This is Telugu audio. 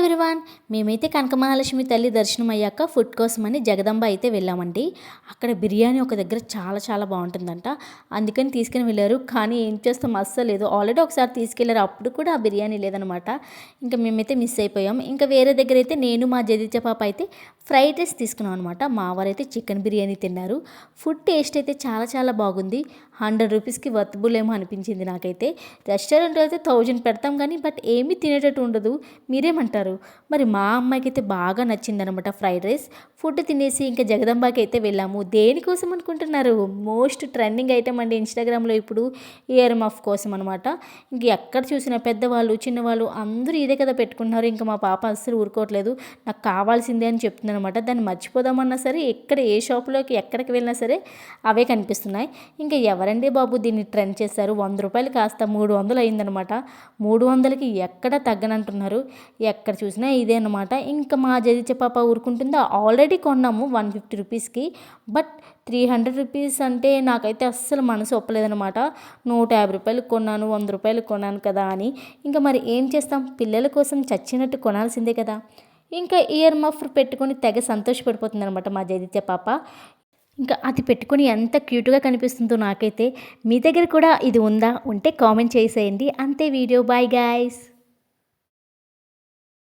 ఎవ్రీవన్, మేమైతే కనకమహాలక్ష్మి తల్లి దర్శనం అయ్యాక ఫుడ్ కోసమని జగదంబ అయితే వెళ్ళామండి. అక్కడ బిర్యానీ ఒక దగ్గర చాలా చాలా బాగుంటుందంట. అందుకని తీసుకుని వెళ్ళారు. కానీ ఏం చేస్తాం, అస్సలు లేదు. ఆల్రెడీ ఒకసారి తీసుకెళ్లారు, అప్పుడు కూడా ఆ బిర్యానీ లేదనమాట. ఇంకా మేమైతే మిస్ అయిపోయాం. ఇంకా వేరే దగ్గర అయితే నేను మా జదిత్య పాప అయితే ఫ్రైడ్ రైస్ తీసుకున్నాం అనమాట. మా వారైతే చికెన్ బిర్యానీ తిన్నారు. ఫుడ్ టేస్ట్ అయితే చాలా చాలా బాగుంది. 100 రూపీస్కి వర్తబుల్ ఏమో అనిపించింది నాకైతే. రెస్టారెంట్లో అయితే 1000 పెడతాం కానీ బట్ ఏమీ తినేటట్టు ఉండదు. మీరేమంటారు? మరి మా అమ్మాయికి అయితే బాగా నచ్చిందనమాట ఫ్రైడ్ రైస్. ఫుడ్ తినేసి ఇంకా జగదంబాకి అయితే వెళ్ళాము. దేనికోసం అనుకుంటున్నారు? మోస్ట్ ట్రెండింగ్ ఐటమ్ అండి ఇన్స్టాగ్రామ్లో ఇప్పుడు, ఇయర్ మఫ్ కోసం అనమాట. ఇంక ఎక్కడ చూసినా పెద్దవాళ్ళు చిన్నవాళ్ళు అందరూ ఇదే కదా పెట్టుకుంటున్నారు. ఇంకా మా పాప అస్సలు ఊరుకోవట్లేదు, నాకు కావాల్సిందే అని చెప్తుంది అనమాట. దాన్ని మర్చిపోదామన్నా సరే, ఎక్కడ ఏ షాప్లోకి ఎక్కడికి వెళ్ళినా సరే అవే కనిపిస్తున్నాయి. ఇంకా ఎవరండి బాబు దీన్ని ట్రెండ్ చేశారు, 100 రూపాయలు కాస్త 300 అయిందనమాట. 300కి ఎక్కడ తగ్గనంటున్నారు. ఎక్కడ చూసినా ఇదే అనమాట. ఇంకా మా జదిత్య పాప ఊరుకుంటుందా, ఆల్రెడీ కొన్నాము 150 రూపీస్కి. బట్ 300 రూపీస్ అంటే నాకైతే అస్సలు మనసు ఒప్పలేదనమాట. 150 రూపాయలు కొన్నాను, 100 రూపాయలు కొన్నాను కదా అని. ఇంకా మరి ఏం చేస్తాం, పిల్లల కోసం చచ్చినట్టు కొనాల్సిందే కదా. ఇంకా ఇయర్ మఫ్ పెట్టుకొని తెగ సంతోషపడిపోతుంది అనమాట మా జదిత్య పాప. ఇంకా అది పెట్టుకొని ఎంత క్యూట్గా కనిపిస్తుందో నాకైతే. మీ దగ్గర కూడా ఇది ఉందా? ఉంటే కామెంట్ చేసేయండి. అంతే వీడియో. Bye guys.